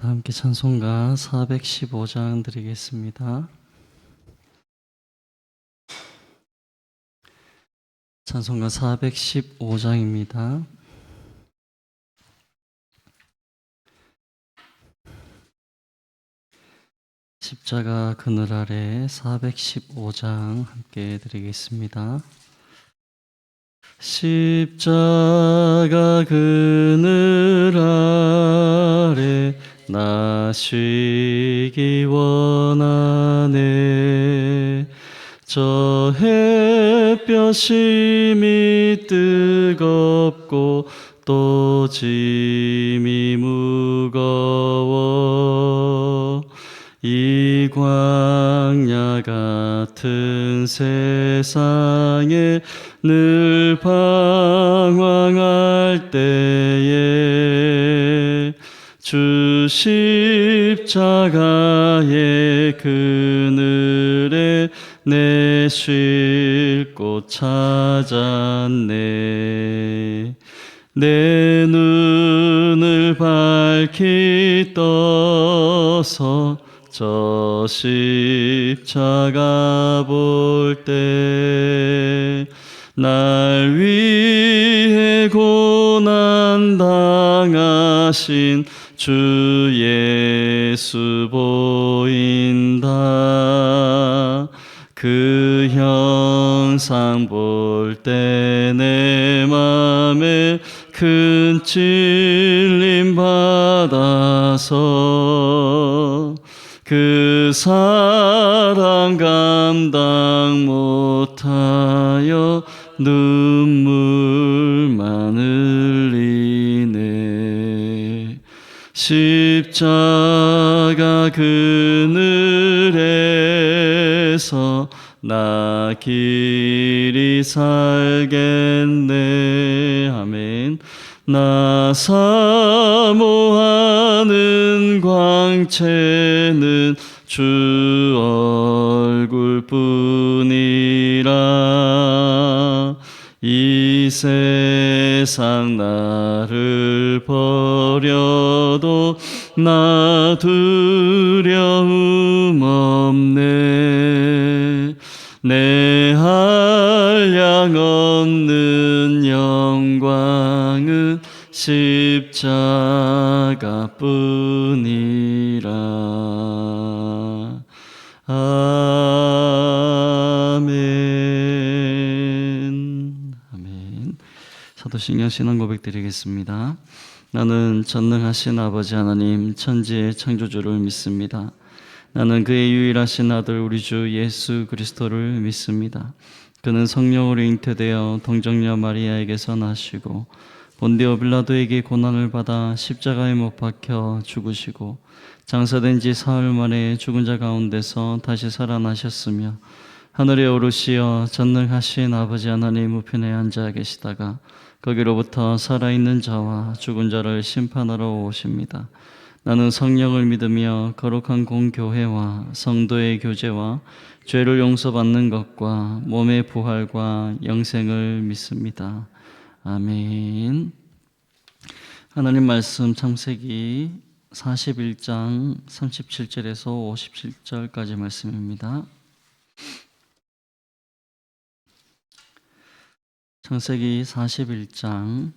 함께 찬송가 415장 드리겠습니다. 찬송가 415장입니다. 십자가 그늘 아래 415장 함께 드리겠습니다. 십자가 그늘 아래 나 쉬기 원하네. 저 햇볕이 미 뜨겁고 또 짐이 무거워 이 광야 같은 세상에 늘 방황할 때에 주 십자가의 그늘에 내 쉴 곳 찾았네. 내 눈을 밝히 떠서 저 십자가 볼 때 날 위해 고난 당하신 주 예수 보인다. 그 형상 볼 때 내 맘에 큰 찔림 받아서 그 사랑 감당 못하여 눈물만 흘리네. 십자가 그늘에서 나 길이 살겠네. 아멘. 나 사모하는 광채는 주 얼굴뿐이라. 이 세상 나를 버려도 나 두려움 없네. 내 한량 없는 영광은 십자가뿐이라. 아멘. 아멘. 사도신경 신앙 고백 드리겠습니다. 나는 전능하신 아버지 하나님 천지의 창조주를 믿습니다. 나는 그의 유일하신 아들 우리 주 예수 그리스도를 믿습니다. 그는 성령으로 잉태되어 동정녀 마리아에게서 나시고 본디오 빌라도에게 고난을 받아 십자가에 못 박혀 죽으시고 장사된 지 사흘 만에 죽은 자 가운데서 다시 살아나셨으며 하늘에 오르시어 전능하신 아버지 하나님 우편에 앉아 계시다가 거기로부터 살아있는 자와 죽은 자를 심판하러 오십니다. 나는 성령을 믿으며 거룩한 공교회와 성도의 교제와 죄를 용서받는 것과 몸의 부활과 영생을 믿습니다. 아멘. 하나님 말씀 창세기 41장 37절에서 57절까지 말씀입니다. 창세기 41장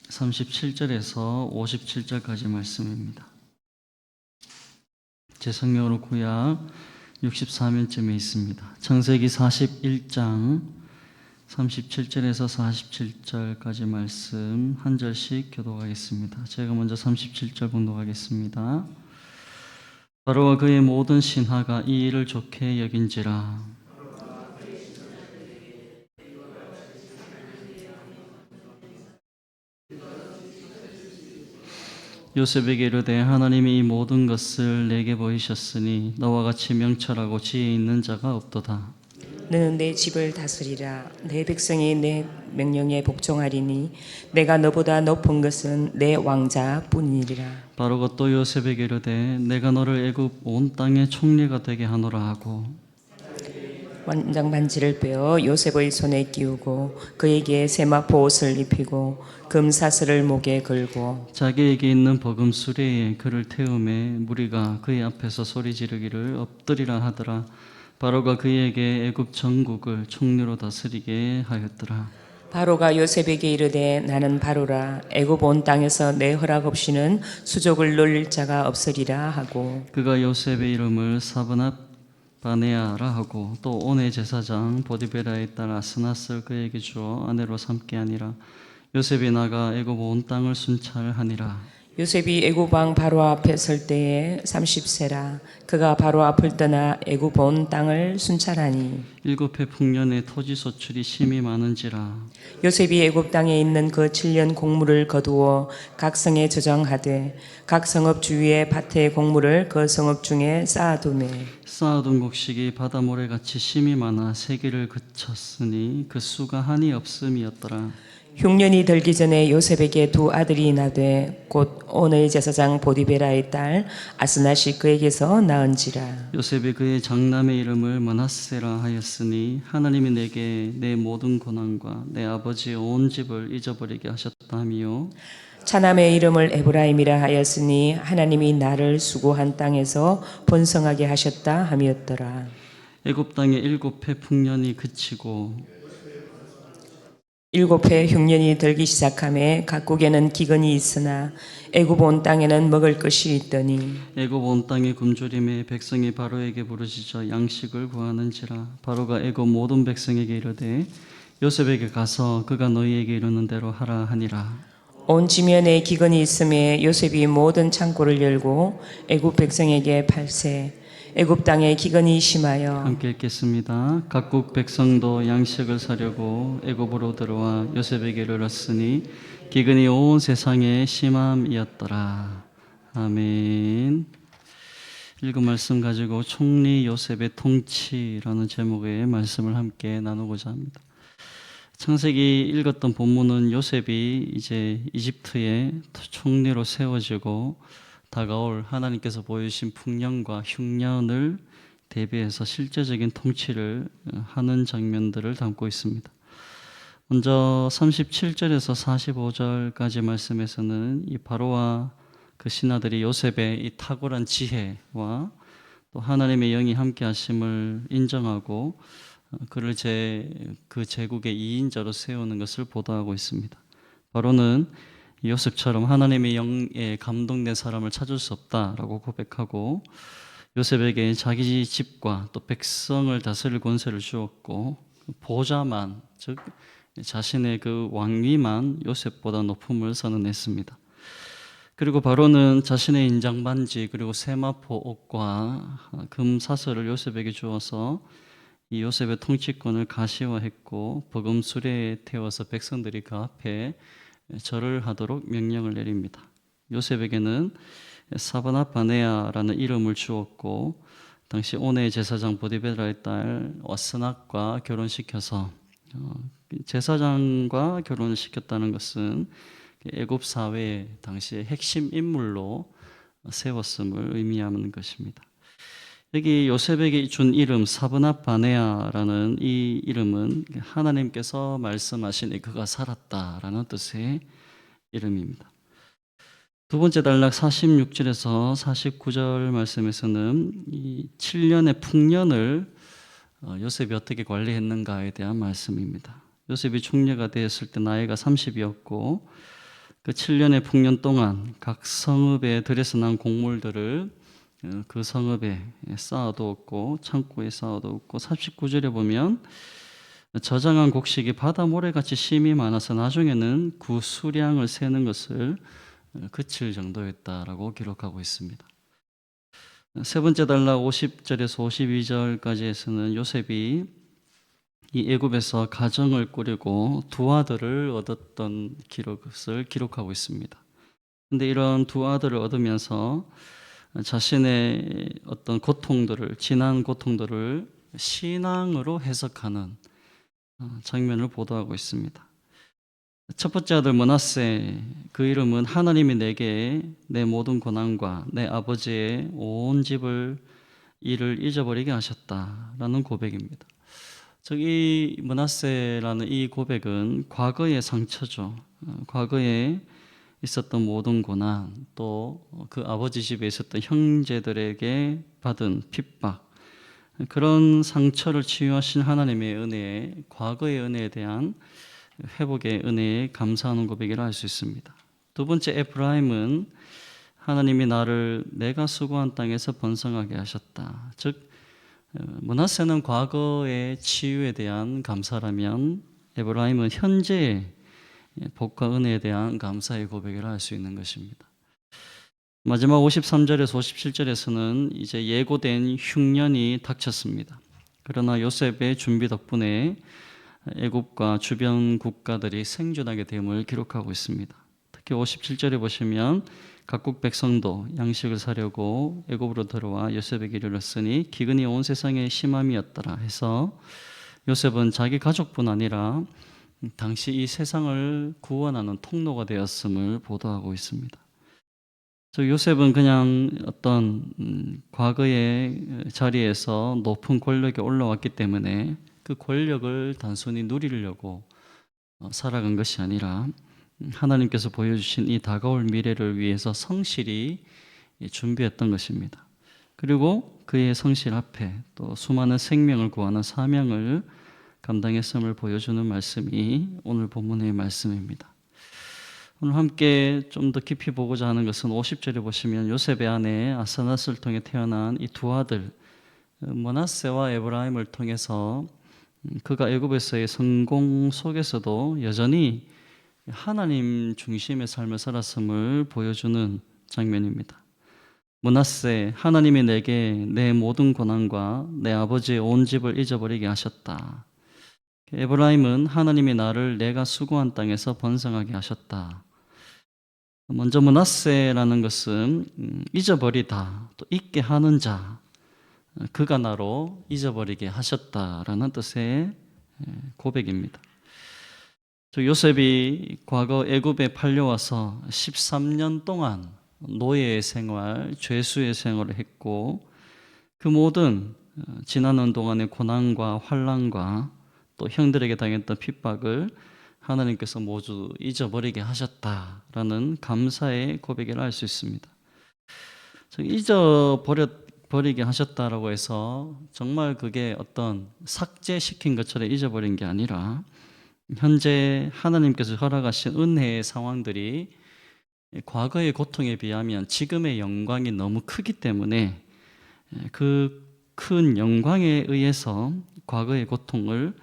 37절에서 57절까지 말씀입니다. 제 성경으로 구약 64면쯤에 있습니다. 창세기 41장 37절에서 47절까지 말씀 한 절씩 교독하겠습니다. 제가 먼저 37절 봉독하겠습니다. 바로와 그의 모든 신하가 이 일을 좋게 여긴지라. 요셉에게 이르되 하나님이 이 모든 것을 내게 보이셨으니 너와 같이 명철하고 지혜 있는 자가 없도다. 너는 내 집을 다스리라. 내 백성이 내 명령에 복종하리니 내가 너보다 높은 것은 내 왕자뿐이니라. 바로가 또 요셉에게 이르되 내가 너를 애굽 온 땅의 총리가 되게 하노라 하고 완장 반지를 빼어 요셉의 손에 끼우고 그에게 세마포 옷을 입히고 금사슬을 목에 걸고 자기에게 있는 버금 수레에 그를 태우매 무리가 그의 앞에서 소리 지르기를 엎드리라 하더라. 바로가 그에게 애굽 전국을 총리로 다스리게 하였더라. 바로가 요셉에게 이르되 나는 바로라 애굽 온 땅에서 내 허락 없이는 수족을 놀릴 자가 없으리라 하고 그가 요셉의 이름을 사브낫 바네아라 하고 또 온의 제사장 보디베라의 딸 아스낫을 그에게 주어 아내로 삼게 하니라. 요셉이 나가 애굽 온 땅을 순찰하니라. 요셉이 애굽 왕 바로 앞에 설 때에 30세라 그가 바로 앞을 떠나 애굽 온 땅을 순찰하니 7해 풍년에 토지 소출이 심히 많은지라. 요셉이 애굽 땅에 있는 그 7년 곡물을 거두어 각 성에 저장하되 각 성읍 주위의 밭의 곡물을 그 성읍 중에 쌓아두매 쌓아둔 곡식이 바다 모래같이 심히 많아 세기를 그쳤으니 그 수가 한이 없음이었더라. 흉년이 들기 전에 요셉에게 두 아들이 나되 곧 온의 제사장 보디베라의 딸 아스낫이 그에게서 낳은지라. 요셉이 그의 장남의 이름을 머낫세라 하였으니 하나님이 내게 내 모든 고난과 내 아버지의 온 집을 잊어버리게 하셨다미요. 차남의 이름을 에브라임이라 하였으니 하나님이 나를 수고한 땅에서 번성하게 하셨다 함이었더라. 애굽 땅에 7해 풍년이 그치고 7해 흉년이 들기 시작하매 각국에는 기근이 있으나 애굽 온 땅에는 먹을 것이 있더니 애굽 온 땅의 굶주림에 백성이 바로에게 부르짖어 양식을 구하는지라. 바로가 애굽 모든 백성에게 이르되 요셉에게 가서 그가 너희에게 이르는 대로 하라 하니라. 온 지면에 기근이 있음에 요셉이 모든 창고를 열고 애굽 백성에게 팔세 애굽 땅에 기근이 심하여 함께 읽겠습니다. 각국 백성도 양식을 사려고 애굽으로 들어와 요셉에게 이르렀으니 기근이 온 세상에 심함이었더라. 아멘. 읽은 말씀 가지고 총리 요셉의 통치라는 제목의 말씀을 함께 나누고자 합니다. 창세기 읽었던 본문은 요셉이 이제 이집트의 총리로 세워지고 다가올 하나님께서 보여주신 풍년과 흉년을 대비해서 실제적인 통치를 하는 장면들을 담고 있습니다. 먼저 37절에서 45절까지 말씀에서는 이 바로와 그 신하들이 요셉의 이 탁월한 지혜와 또 하나님의 영이 함께 하심을 인정하고 그를 그 제국의 2인자로 세우는 것을 보도하고 있습니다. 바로는 요셉처럼 하나님의 영에 감동된 사람을 찾을 수 없다라고 고백하고 요셉에게 자기 집과 또 백성을 다스릴 권세를 주었고 보좌만 즉 자신의 그 왕위만 요셉보다 높음을 선언했습니다. 그리고 바로는 자신의 인장 반지 그리고 세마포 옷과 금 사슬을 요셉에게 주어서 이 요셉의 통치권을 가시화했고 버금 수레에 태워서 백성들이 그 앞에 절을 하도록 명령을 내립니다. 요셉에게는 사바낫 바네아라는 이름을 주었고 당시 온의 제사장 보디베라의 딸 아스낫과 결혼시켜서 제사장과 결혼을 시켰다는 것은 애굽 사회의 당시의 핵심 인물로 세웠음을 의미하는 것입니다. 여기 요셉에게 준 이름 사브낫 바네아라는 이 이름은 하나님께서 말씀하신 그가 살았다라는 뜻의 이름입니다. 두 번째 단락 46절에서 49절 말씀에서는 이 7년의 풍년을 요셉이 어떻게 관리했는가에 대한 말씀입니다. 요셉이 총리가 되었을 때 나이가 30이었고 그 7년의 풍년 동안 각 성읍에 들여서 난 곡물들을 그 성읍에 쌓아두었고 창고에 쌓아두었고 39절에 보면 저장한 곡식이 바다 모래같이 심이 많아서 나중에는 그 수량을 세는 것을 그칠 정도였다라고 기록하고 있습니다. 세 번째 단락 50절에서 52절까지에서는 요셉이 이 애굽에서 가정을 꾸리고 두 아들을 얻었던 것을 기록하고 있습니다. 그런데 이런 두 아들을 얻으면서 자신의 어떤 고통들을 지난 고통들을 신앙으로 해석하는 장면을 보도하고 있습니다. 첫 번째 아들 머낫세 그 이름은 하나님이 내게 내 모든 고난과 내 아버지의 온 집을 일을 잊어버리게 하셨다라는 고백입니다. 이 므낫세라는 이 고백은 과거의 상처죠. 과거에 있었던 모든 고난, 또 그 아버지 집에 있었던 형제들에게 받은 핍박, 그런 상처를 치유하신 하나님의 은혜에, 과거의 은혜에 대한 회복의 은혜에 감사하는 고백이라 할 수 있습니다. 두 번째, 에브라임은 하나님이 나를 내가 수고한 땅에서 번성하게 하셨다. 즉 므낫세는 과거의 치유에 대한 감사라면 에브라임은 현재의 복과 은혜에 대한 감사의 고백이라 할 수 있는 것입니다. 마지막 53절에서 57절에서는 이제 예고된 흉년이 닥쳤습니다. 그러나 요셉의 준비 덕분에 애굽과 주변 국가들이 생존하게 됨을 기록하고 있습니다. 특히 57절에 보시면 각국 백성도 양식을 사려고 애굽으로 들어와 요셉에게 이르렀으니 기근이 온 세상에 심함이었더라 해서 요셉은 자기 가족뿐 아니라 당시 이 세상을 구원하는 통로가 되었음을 보도하고 있습니다. 요셉은 그냥 어떤 과거의 자리에서 높은 권력에 올라왔기 때문에 그 권력을 단순히 누리려고 살아간 것이 아니라 하나님께서 보여주신 이 다가올 미래를 위해서 성실히 준비했던 것입니다. 그리고 그의 성실 앞에 또 수많은 생명을 구하는 사명을 감당했음을 보여주는 말씀이 오늘 본문의 말씀입니다. 오늘 함께 좀 더 깊이 보고자 하는 것은 50절에 보시면 요셉의 아내 아스낫을 통해 태어난 이 두 아들 므낫세와 에브라임을 통해서 그가 애굽에서의 성공 속에서도 여전히 하나님 중심의 삶을 살았음을 보여주는 장면입니다. 므낫세, 하나님이 내게 내 모든 고난과 내 아버지의 온 집을 잊어버리게 하셨다. 에브라임은 하나님이 나를 내가 수고한 땅에서 번성하게 하셨다. 먼저 므낫세라는 것은 잊어버리다, 또 잊게 하는 자, 그가 나로 잊어버리게 하셨다라는 뜻의 고백입니다. 요셉이 과거 애굽에 팔려와서 13년 동안 노예의 생활, 죄수의 생활을 했고 그 모든 지나는 동안의 고난과 환난과 또 형들에게 당했던 핍박을 하나님께서 모두 잊어버리게 하셨다라는 감사의 고백이라 할 수 있습니다. 잊어버리게 하셨다라고 해서 정말 그게 어떤 삭제시킨 것처럼 잊어버린 게 아니라 현재 하나님께서 허락하신 은혜의 상황들이 과거의 고통에 비하면 지금의 영광이 너무 크기 때문에 그 큰 영광에 의해서 과거의 고통을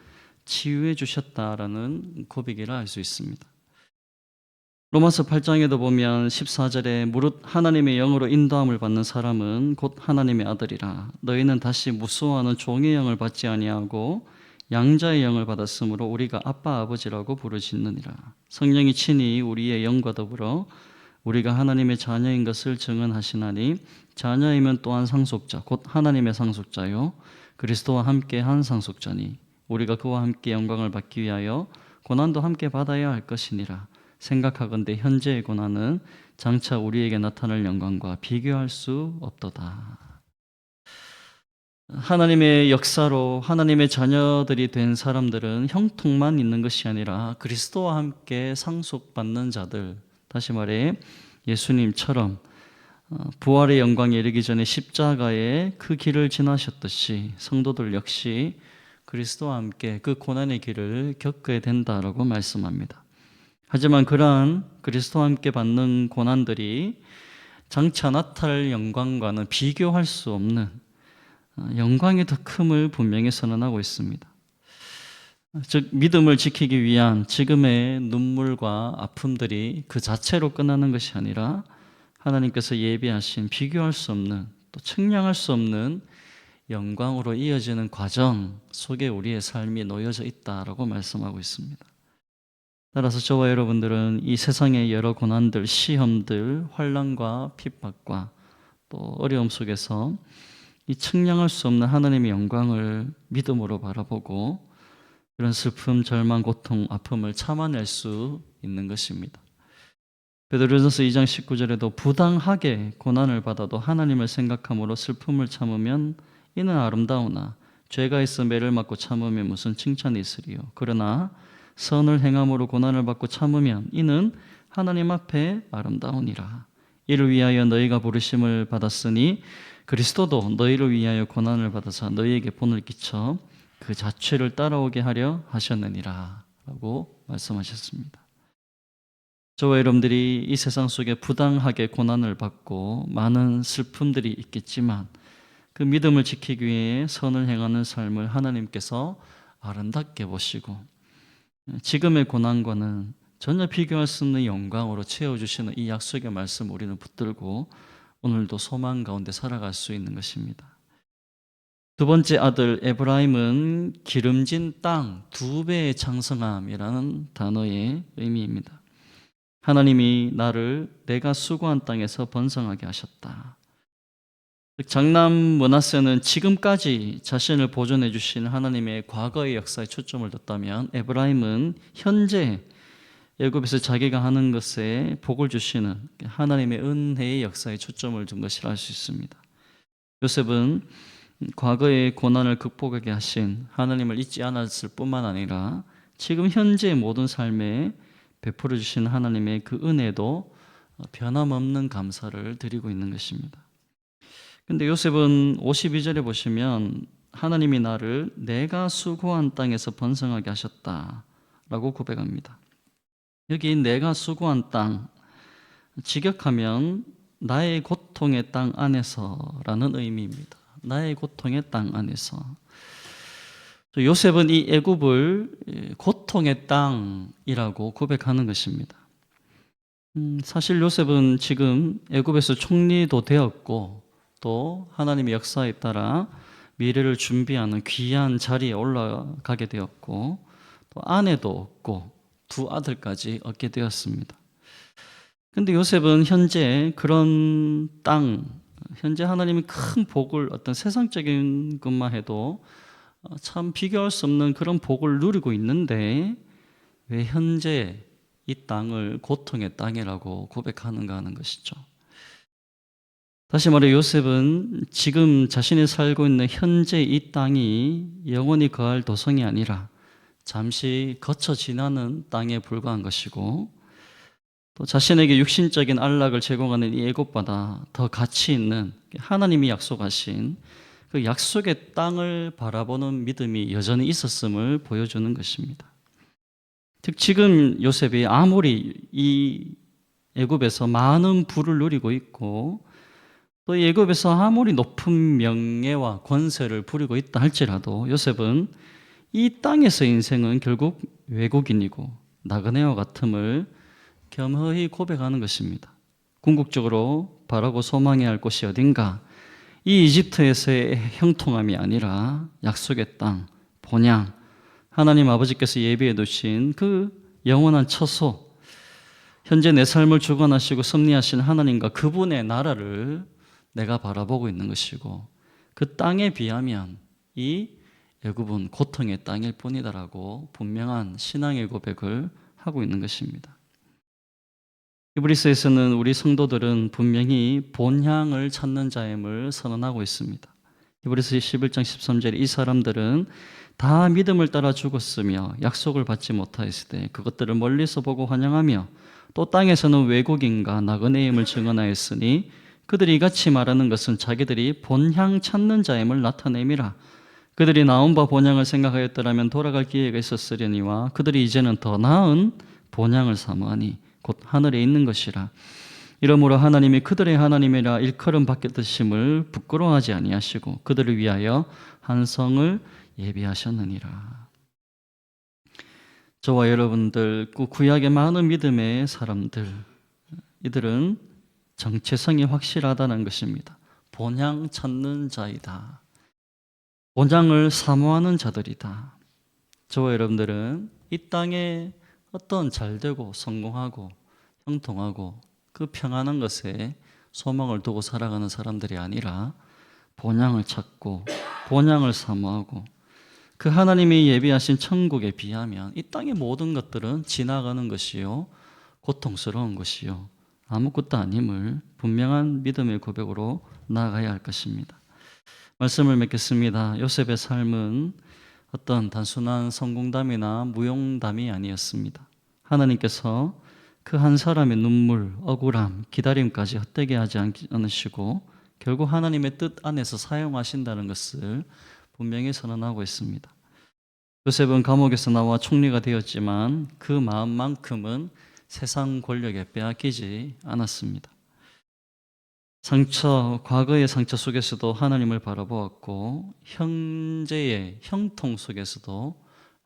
치유해 주셨다라는 고백이라 할 수 있습니다. 로마서 8장에도 보면 14절에 무릇 하나님의 영으로 인도함을 받는 사람은 곧 하나님의 아들이라. 너희는 다시 무수하는 종의 영을 받지 아니하고 양자의 영을 받았으므로 우리가 아빠 아버지라고 부르짖느니라. 성령이 친히 우리의 영과 더불어 우리가 하나님의 자녀인 것을 증언하시나니 자녀이면 또한 상속자 곧 하나님의 상속자요 그리스도와 함께 한 상속자니 우리가 그와 함께 영광을 받기 위하여 고난도 함께 받아야 할 것이니라. 생각하건대 현재의 고난은 장차 우리에게 나타날 영광과 비교할 수 없도다. 하나님의 역사로 하나님의 자녀들이 된 사람들은 형통만 있는 것이 아니라 그리스도와 함께 상속받는 자들, 다시 말해 예수님처럼 부활의 영광에 이르기 전에 십자가의 그 길을 지나셨듯이 성도들 역시 그리스도와 함께 그 고난의 길을 겪게 된다라고 말씀합니다. 하지만 그러한 그리스도와 함께 받는 고난들이 장차 나타날 영광과는 비교할 수 없는 영광의 더 큼을 분명히 선언하고 있습니다. 즉 믿음을 지키기 위한 지금의 눈물과 아픔들이 그 자체로 끝나는 것이 아니라 하나님께서 예비하신 비교할 수 없는 또 측량할 수 없는 영광으로 이어지는 과정 속에 우리의 삶이 놓여져 있다라고 말씀하고 있습니다. 따라서 저와 여러분들은 이 세상의 여러 고난들, 시험들, 환난과 핍박과 또 어려움 속에서 이 측량할 수 없는 하나님의 영광을 믿음으로 바라보고 그런 슬픔, 절망, 고통, 아픔을 참아낼 수 있는 것입니다. 베드로전서 2장 19절에도 부당하게 고난을 받아도 하나님을 생각함으로 슬픔을 참으면 이는 아름다우나 죄가 있어 매를 맞고 참으면 무슨 칭찬이 있으리요. 그러나 선을 행함으로 고난을 받고 참으면 이는 하나님 앞에 아름다우니라. 이를 위하여 너희가 부르심을 받았으니 그리스도도 너희를 위하여 고난을 받아서 너희에게 본을 끼쳐 그 자취를 따라오게 하려 하셨느니라 라고 말씀하셨습니다. 저와 여러분들이 이 세상 속에 부당하게 고난을 받고 많은 슬픔들이 있겠지만 그 믿음을 지키기 위해 선을 행하는 삶을 하나님께서 아름답게 보시고 지금의 고난과는 전혀 비교할 수 없는 영광으로 채워주시는 이 약속의 말씀을 우리는 붙들고 오늘도 소망 가운데 살아갈 수 있는 것입니다. 두 번째 아들 에브라임은 기름진 땅 2배의 장성함이라는 단어의 의미입니다. 하나님이 나를 내가 수고한 땅에서 번성하게 하셨다. 장남 므낫세는 지금까지 자신을 보존해 주신 하나님의 과거의 역사에 초점을 뒀다면 에브라임은 현재 애굽에서 자기가 하는 것에 복을 주시는 하나님의 은혜의 역사에 초점을 둔 것이라 할 수 있습니다. 요셉은 과거의 고난을 극복하게 하신 하나님을 잊지 않았을 뿐만 아니라 지금 현재의 모든 삶에 베풀어 주신 하나님의 그 은혜도 변함없는 감사를 드리고 있는 것입니다. 근데 요셉은 52절에 보시면 하나님이 나를 내가 수고한 땅에서 번성하게 하셨다라고 고백합니다. 여기 내가 수고한 땅, 직역하면 나의 고통의 땅 안에서라는 의미입니다. 나의 고통의 땅 안에서. 요셉은 이 애굽을 고통의 땅이라고 고백하는 것입니다. 사실 요셉은 지금 애굽에서 총리도 되었고 또 하나님의 역사에 따라 미래를 준비하는 귀한 자리에 올라가게 되었고 또 아내도 얻고 2 아들까지 얻게 되었습니다. 그런데 요셉은 현재 그런 땅, 현재 하나님이 큰 복을 어떤 세상적인 것만 해도 참 비교할 수 없는 그런 복을 누리고 있는데 왜 현재 이 땅을 고통의 땅이라고 고백하는가 하는 것이죠. 다시 말해 요셉은 지금 자신이 살고 있는 현재 이 땅이 영원히 거할 도성이 아니라 잠시 거쳐 지나는 땅에 불과한 것이고 또 자신에게 육신적인 안락을 제공하는 이 애굽보다 더 가치 있는 하나님이 약속하신 그 약속의 땅을 바라보는 믿음이 여전히 있었음을 보여주는 것입니다. 즉 지금 요셉이 아무리 이 애굽에서 많은 부를 누리고 있고 또 애굽에서 아무리 높은 명예와 권세를 부리고 있다 할지라도 요셉은 이 땅에서 인생은 결국 외국인이고 나그네와 같음을 겸허히 고백하는 것입니다. 궁극적으로 바라고 소망해야 할 곳이 어딘가? 이 이집트에서의 형통함이 아니라 약속의 땅, 본향, 하나님 아버지께서 예비해 두신 그 영원한 처소, 현재 내 삶을 주관하시고 섭리하신 하나님과 그분의 나라를 내가 바라보고 있는 것이고 그 땅에 비하면 이 애굽은 고통의 땅일 뿐이다라고 분명한 신앙의 고백을 하고 있는 것입니다. 히브리서에서는 우리 성도들은 분명히 본향을 찾는 자임을 선언하고 있습니다. 히브리서 11장 13절에 이 사람들은 다 믿음을 따라 죽었으며 약속을 받지 못하였을 때 그것들을 멀리서 보고 환영하며 또 땅에서는 외국인과 나그네임을 증언하였으니 그들이 이같이 말하는 것은 자기들이 본향 찾는 자임을 나타냄이라. 그들이 나온 바 본향을 생각하였더라면 돌아갈 기회가 있었으려니와 그들이 이제는 더 나은 본향을 사모하니 곧 하늘에 있는 것이라. 이러므로 하나님이 그들의 하나님이라 일컬음 받겠으심을 부끄러워하지 아니하시고 그들을 위하여 한 성을 예비하셨느니라. 저와 여러분들 그 구약의 많은 믿음의 사람들, 이들은 정체성이 확실하다는 것입니다. 본향 찾는 자이다. 본향을 사모하는 자들이다. 저와 여러분들은 이 땅에 어떤 잘되고 성공하고 형통하고 그 평안한 것에 소망을 두고 살아가는 사람들이 아니라 본향을 찾고 본향을 사모하고 그 하나님이 예비하신 천국에 비하면 이 땅의 모든 것들은 지나가는 것이요 고통스러운 것이요 아무것도 아님을 분명한 믿음의 고백으로 나아가야 할 것입니다. 말씀을 맺겠습니다. 요셉의 삶은 어떤 단순한 성공담이나 무용담이 아니었습니다. 하나님께서 그 한 사람의 눈물, 억울함, 기다림까지 헛되게 하지 않으시고 결국 하나님의 뜻 안에서 사용하신다는 것을 분명히 선언하고 있습니다. 요셉은 감옥에서 나와 총리가 되었지만 그 마음만큼은 세상 권력에 빼앗기지 않았습니다. 과거의 상처 속에서도 하나님을 바라보았고 현재의 형통 속에서도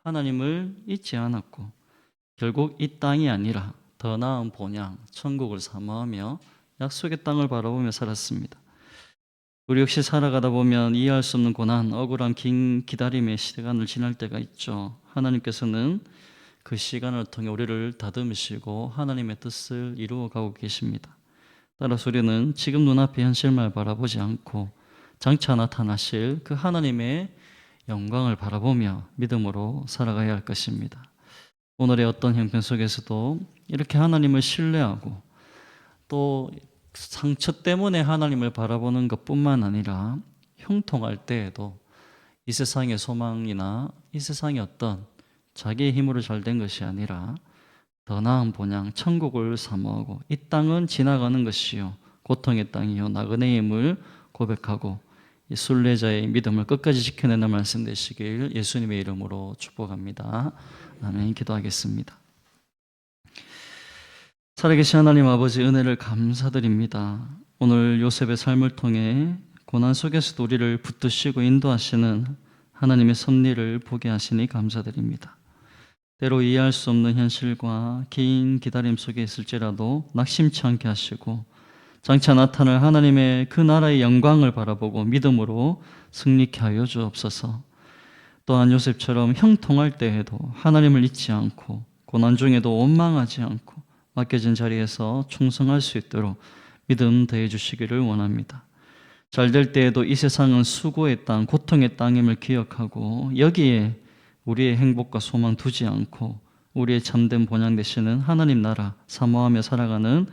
하나님을 잊지 않았고 결국 이 땅이 아니라 더 나은 본향, 천국을 사모하며 약속의 땅을 바라보며 살았습니다. 우리 역시 살아가다 보면 이해할 수 없는 고난, 억울한 긴 기다림의 시간을 지날 때가 있죠. 하나님께서는 그 시간을 통해 우리를 다듬으시고 하나님의 뜻을 이루어가고 계십니다. 따라서 우리는 지금 눈앞의 현실만 바라보지 않고 장차 나타나실 그 하나님의 영광을 바라보며 믿음으로 살아가야 할 것입니다. 오늘의 어떤 형편 속에서도 이렇게 하나님을 신뢰하고 또 상처 때문에 하나님을 바라보는 것뿐만 아니라 형통할 때에도 이 세상의 소망이나 이 세상의 어떤 자기의 힘으로 잘 된 것이 아니라 더 나은 본향 천국을 사모하고 이 땅은 지나가는 것이요 고통의 땅이요 나그네의 힘을 고백하고 이 순례자의 믿음을 끝까지 지켜내는 말씀 되시길 예수님의 이름으로 축복합니다. 아멘. 기도하겠습니다. 살아계신 하나님 아버지 은혜를 감사드립니다. 오늘 요셉의 삶을 통해 고난 속에서도 우리를 붙드시고 인도하시는 하나님의 섭리를 보게 하시니 감사드립니다. 때로 이해할 수 없는 현실과 긴 기다림 속에 있을지라도 낙심치 않게 하시고 장차 나타날 하나님의 그 나라의 영광을 바라보고 믿음으로 승리케 하여 주옵소서. 또한 요셉처럼 형통할 때에도 하나님을 잊지 않고 고난 중에도 원망하지 않고 맡겨진 자리에서 충성할 수 있도록 믿음 더해 주시기를 원합니다. 잘 될 때에도 이 세상은 수고의 땅, 고통의 땅임을 기억하고 여기에 우리의 행복과 소망 두지 않고 우리의 참된 본향 되시는 하나님 나라 사모하며 살아가는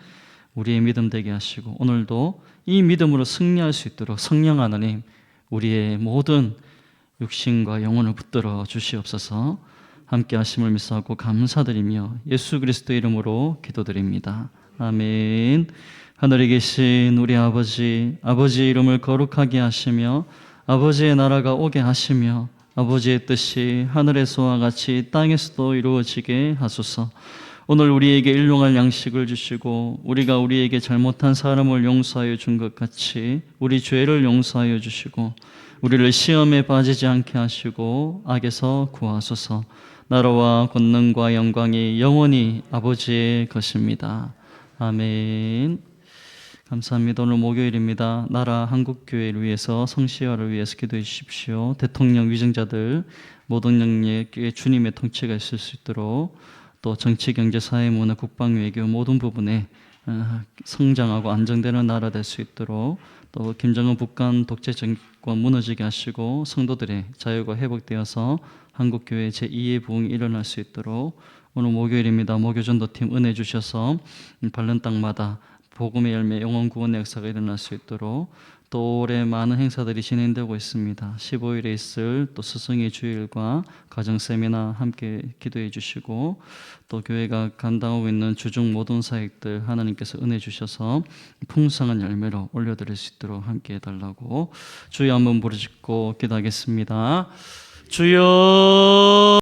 우리의 믿음 되게 하시고 오늘도 이 믿음으로 승리할 수 있도록 성령 하나님 우리의 모든 육신과 영혼을 붙들어 주시옵소서. 함께 하심을 믿사오고 감사드리며 예수 그리스도의 이름으로 기도드립니다. 아멘. 하늘에 계신 우리 아버지, 아버지의 이름을 거룩하게 하시며 아버지의 나라가 오게 하시며 아버지의 뜻이 하늘에서와 같이 땅에서도 이루어지게 하소서. 오늘 우리에게 일용할 양식을 주시고 우리가 우리에게 잘못한 사람을 용서하여 준 것 같이 우리 죄를 용서하여 주시고 우리를 시험에 빠지지 않게 하시고 악에서 구하소서. 나라와 권능과 영광이 영원히 아버지의 것입니다. 아멘. 감사합니다. 오늘 목요일입니다. 나라 한국교회를 위해서 성시화를 위해서 기도해 주십시오. 대통령 위정자들 모든 영역에 주님의 통치가 있을 수 있도록 또 정치, 경제, 사회, 문화, 국방, 외교 모든 부분에 성장하고 안정되는 나라 될 수 있도록 또 김정은 북한 독재 정권 무너지게 하시고 성도들의 자유가 회복되어서 한국교회 제2의 부흥이 일어날 수 있도록 오늘 목요일입니다. 목요전도팀 은혜 주셔서 바른 땅마다 복음의 열매 영혼 구원의 역사가 일어날 수 있도록 또 올해 많은 행사들이 진행되고 있습니다. 15일에 있을 또 스승의 주일과 가정 세미나 함께 기도해 주시고 또 교회가 감당하고 있는 주중 모든 사역들 하나님께서 은혜 주셔서 풍성한 열매로 올려드릴 수 있도록 함께 해달라고 주여 한번 부르짖고 기도하겠습니다. 주여